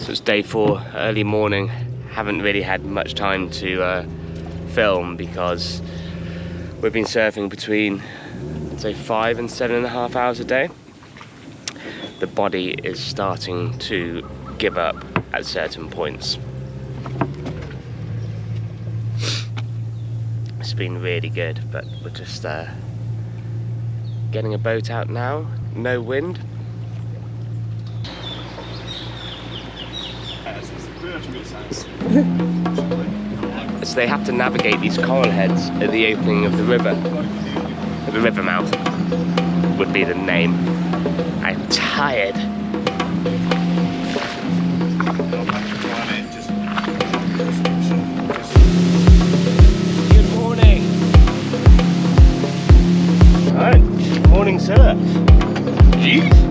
So it's day 4, early morning. Haven't really had much time to film because we've been surfing between, I'd say, 5 and 7.5 hours a day. The body is starting to give up at certain points. It's been really good, but we're just getting a boat out now. No wind. So they have to navigate these coral heads at the opening of the river. At the river mouth would be the name. I'm tired. Good morning. Alright, morning surf. Jeez.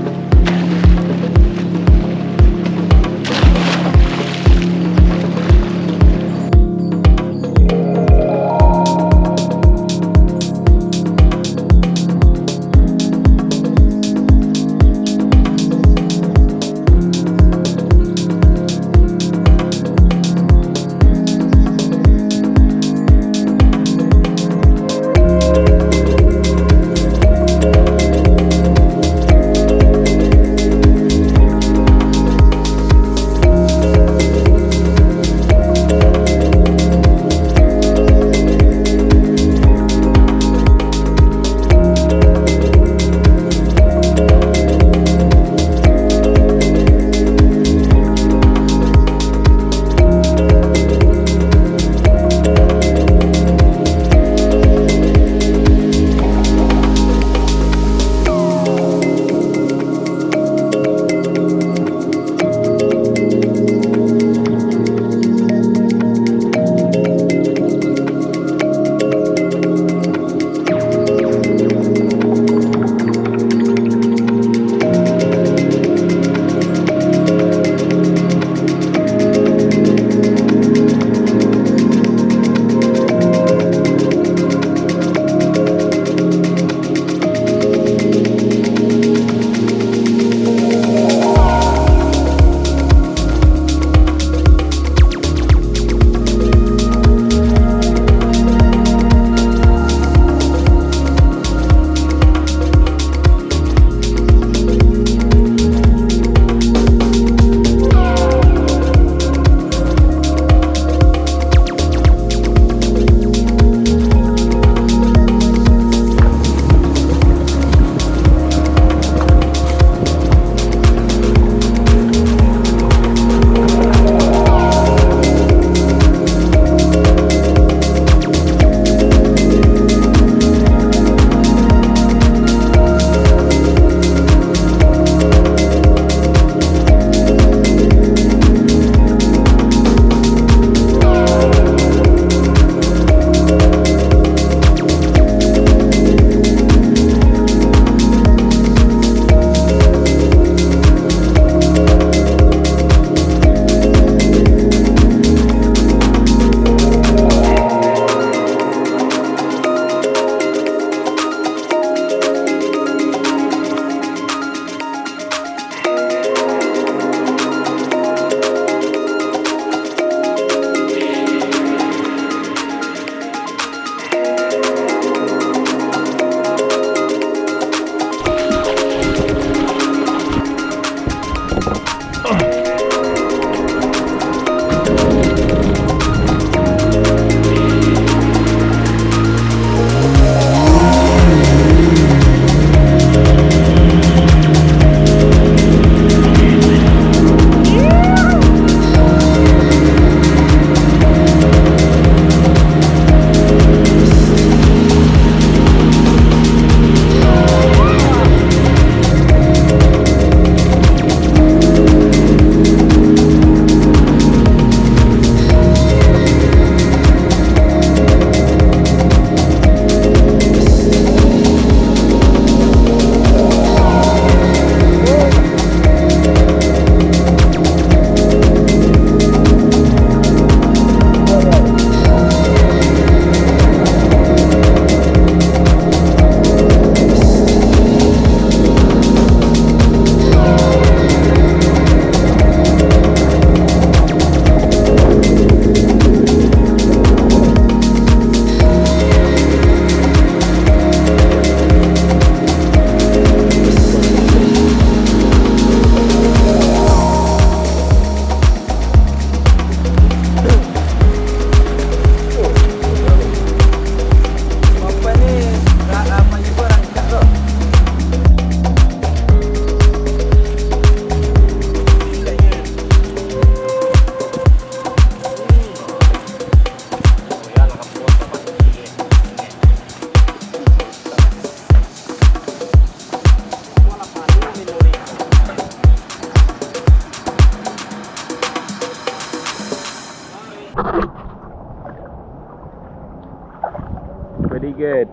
good.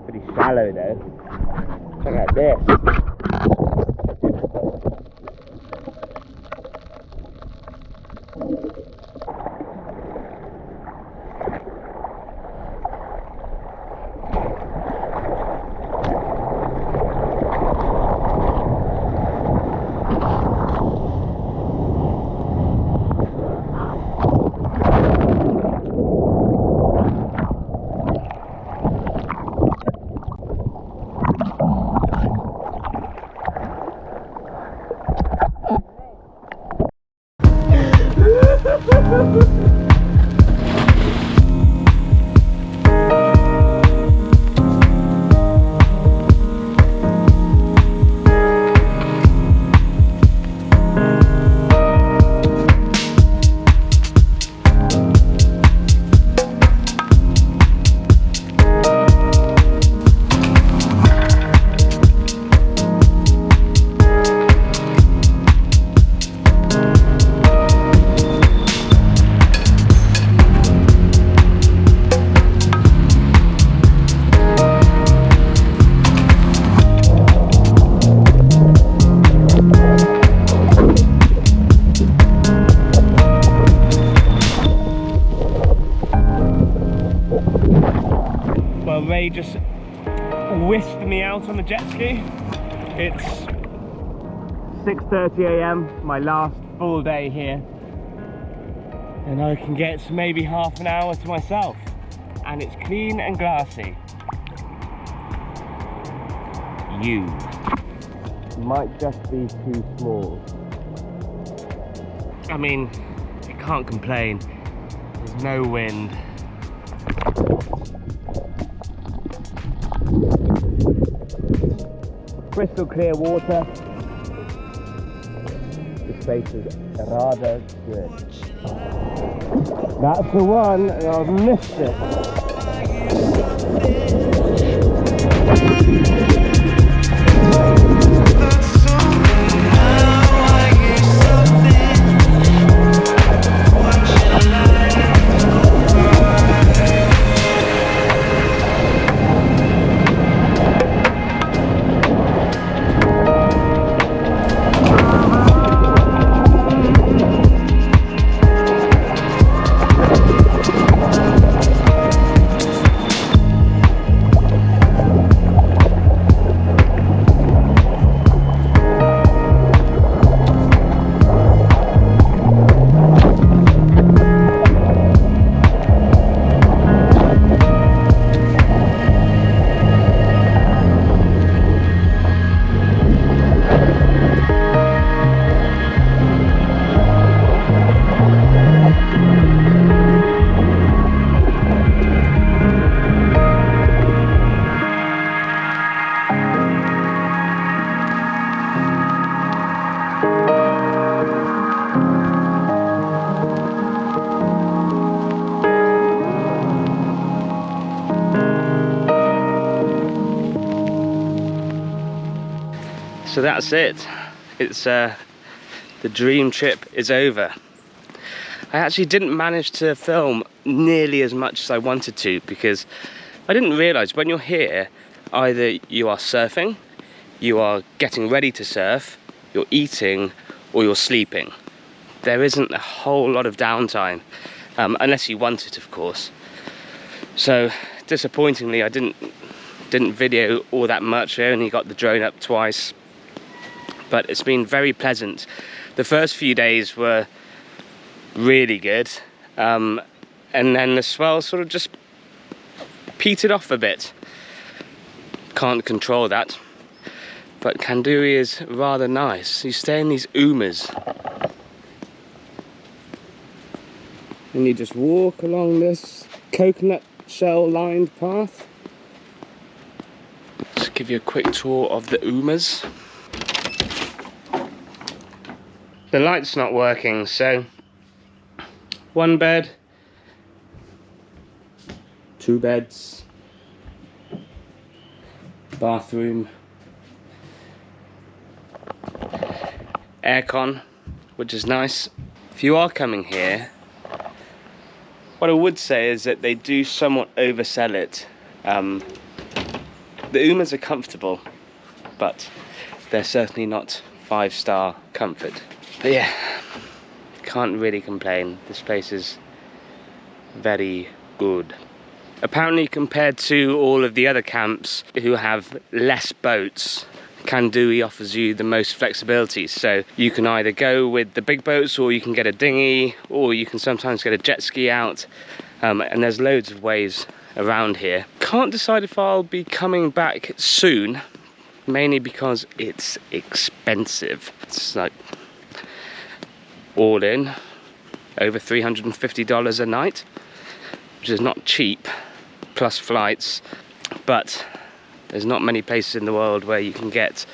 Pretty shallow though. Check out this. Ray just whisked me out on the jet ski. It's 6:30 AM, my last full day here, and I can get maybe half an hour to myself, and it's clean and glassy. You might just be too small. I mean, you can't complain. There's no wind. Crystal clear water. This place is rather good. That's the one, and I've missed it. So that's it. It's the dream trip is over. I actually didn't manage to film nearly as much as I wanted to, because I didn't realise when you're here, either you are surfing, you are getting ready to surf, you're eating, or you're sleeping. There isn't a whole lot of downtime, unless you want it, of course. So disappointingly, I didn't video all that much. I only got the drone up twice. But it's been very pleasant. The first few days were really good, and then the swell sort of just petered off a bit. Can't control that, but Kandui is rather nice. You stay in these umas, and you just walk along this coconut shell lined path. Just give you a quick tour of the umas. The light's not working, so 1 bed, 2 beds, bathroom, aircon, which is nice. If you are coming here, what I would say is that they do somewhat oversell it. The Umas are comfortable, but they're certainly not 5-star comfort. But yeah, can't really complain. This place is very good. Apparently, compared to all of the other camps who have less boats, Kandui offers you the most flexibility. So you can either go with the big boats, or you can get a dinghy, or you can sometimes get a jet ski out. And there's loads of ways around here. Can't decide if I'll be coming back soon, mainly because it's expensive. It's like all in over $350 a night, which is not cheap, plus flights. But there's not many places in the world where you can get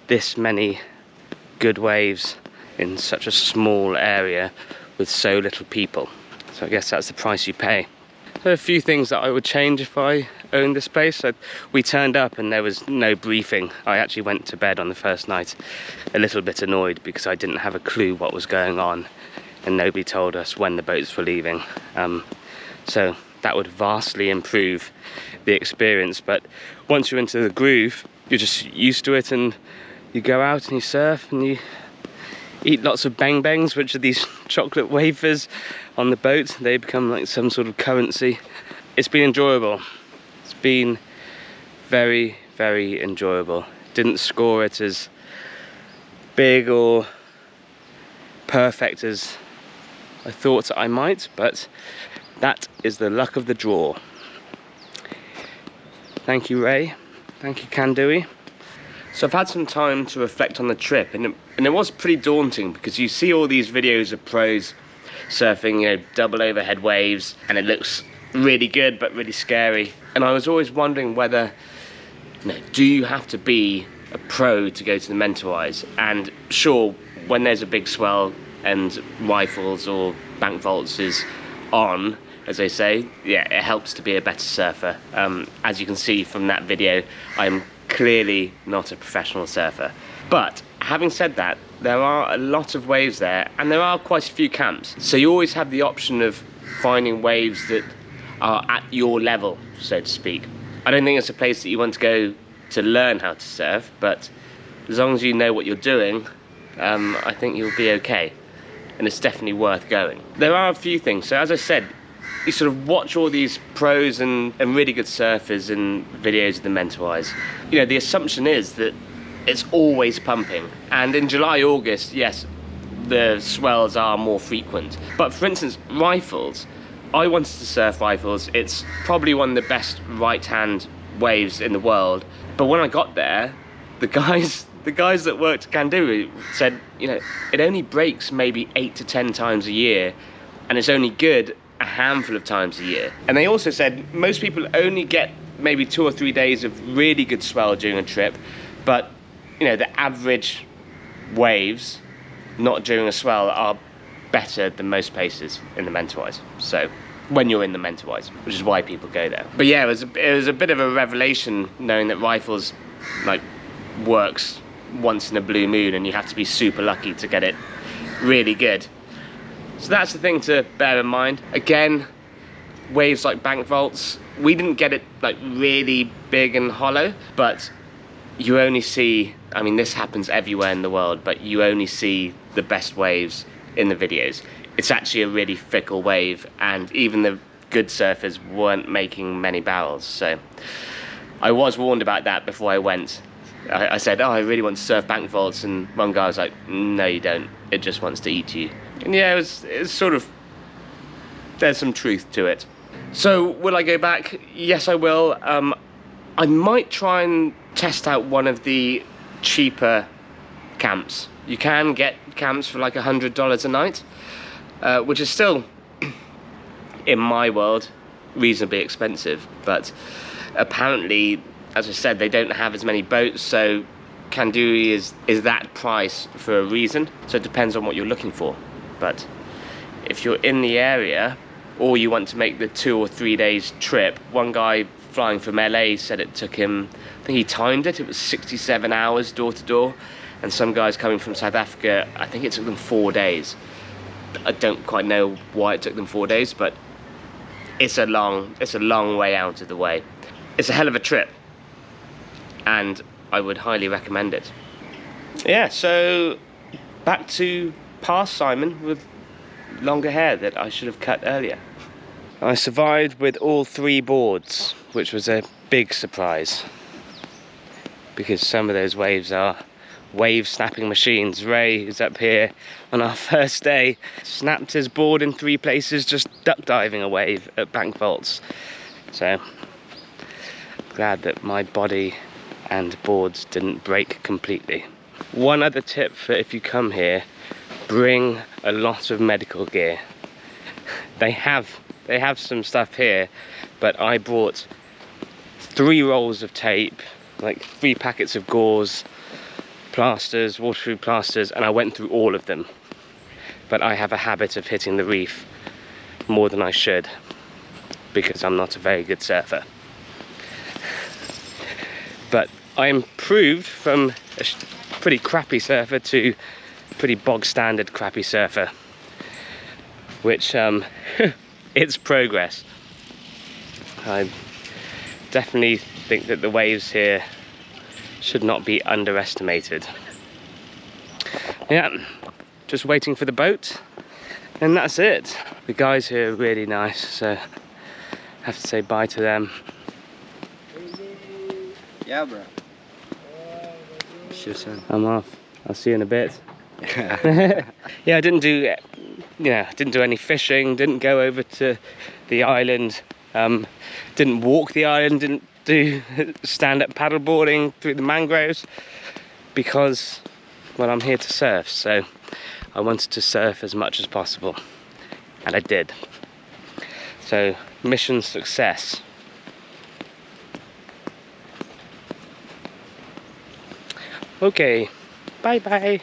this many good waves in such a small area with so little people. So I guess that's the price you pay. There are a few things that I would change if I owned this place. So we turned up and there was no briefing. I actually went to bed on the first night a little bit annoyed because I didn't have a clue what was going on and nobody told us when the boats were leaving. So that would vastly improve the experience. But once you're into the groove, you're just used to it, and you go out and you surf and you eat lots of bang bangs, which are these chocolate wafers on the boat. They become like some sort of currency. It's been enjoyable. It's been very, very enjoyable. Didn't score it as big or perfect as I thought I might, but that is the luck of the draw. Thank you, Ray. Thank you, Kandui. So I've had some time to reflect on the trip, and it was pretty daunting because you see all these videos of pros surfing, you know, double overhead waves, and it looks really good but really scary. And I was always wondering whether, you know, do you have to be a pro to go to the Mentawais? And sure, when there's a big swell and rifles or Bankvaults is on, as they say, yeah, it helps to be a better surfer. As you can see from that video, I'm clearly not a professional surfer. But having said that, there are a lot of waves there, and there are quite a few camps. So you always have the option of finding waves that are at your level, so to speak. I don't think it's a place that you want to go to learn how to surf, but as long as you know what you're doing, I think you'll be okay. And it's definitely worth going. There are a few things. So as I said, you sort of watch all these pros and really good surfers in videos of the Mentawais. You know, the assumption is that it's always pumping. And in July, August, yes, the swells are more frequent. But for instance, rifles. I wanted to surf rifles. It's probably one of the best right-hand waves in the world. But when I got there, the guys that worked at Kandui said, you know, it only breaks maybe 8 to 10 times a year, and it's only good a handful of times a year. And they also said most people only get maybe 2 or 3 days of really good swell during a trip, but you know, the average waves, not during a swell, are better than most places in the Mentawais. So when you're in the Mentawais, which is why people go there. But yeah, it was a bit of a revelation knowing that rifles like works once in a blue moon, and you have to be super lucky to get it really good. So that's the thing to bear in mind. Again, waves like Bankvaults, we didn't get it like really big and hollow, but you only see, I mean, this happens everywhere in the world, but you only see the best waves in the videos. It's actually a really fickle wave, and even the good surfers weren't making many barrels. So I was warned about that before I went. I said, oh, I really want to surf Bankvaults, and one guy was like, no you don't, it just wants to eat you. And yeah, it's sort of, there's some truth to it. So will I go back? Yes, I will. I might try and test out one of the cheaper camps. You can get camps for like $100 a night, which is still, in my world, reasonably expensive. But apparently, as I said, they don't have as many boats, so Kandui is that price for a reason. So it depends on what you're looking for. But if you're in the area, or you want to make the 2 or 3 days trip, one guy flying from LA said it took him, I think he timed it, it was 67 hours door to door. And some guys coming from South Africa, I think it took them 4 days. I don't quite know why it took them 4 days, but it's a long way out of the way. it's a hell of a trip, and I would highly recommend it. Yeah, so back to past Simon with longer hair that I should have cut earlier. I survived with all 3 boards, which was a big surprise, because some of those waves are wave snapping machines. Ray, who's up here on our first day, snapped his board in 3 places just duck diving a wave at Bankvaults. So glad that my body and boards didn't break completely. One other tip for if you come here, bring a lot of medical gear. They have some stuff here, but I brought 3 rolls of tape, like 3 packets of gauze, plasters, waterproof plasters, and I went through all of them. But I have a habit of hitting the reef more than I should, because I'm not a very good surfer. But I improved from a pretty crappy surfer to pretty bog standard crappy surfer, which it's progress. I definitely think that the waves here should not be underestimated. Yeah, just waiting for the boat, and that's it. The guys here are really nice, so I have to say bye to them. Yeah, bro. Sure, son. I'm off. I'll see you in a bit. Yeah, I didn't do any fishing, didn't go over to the island, didn't walk the island, didn't do stand-up paddleboarding through the mangroves, because, well, I'm here to surf, so I wanted to surf as much as possible, and I did. So, mission success. Okay, bye bye.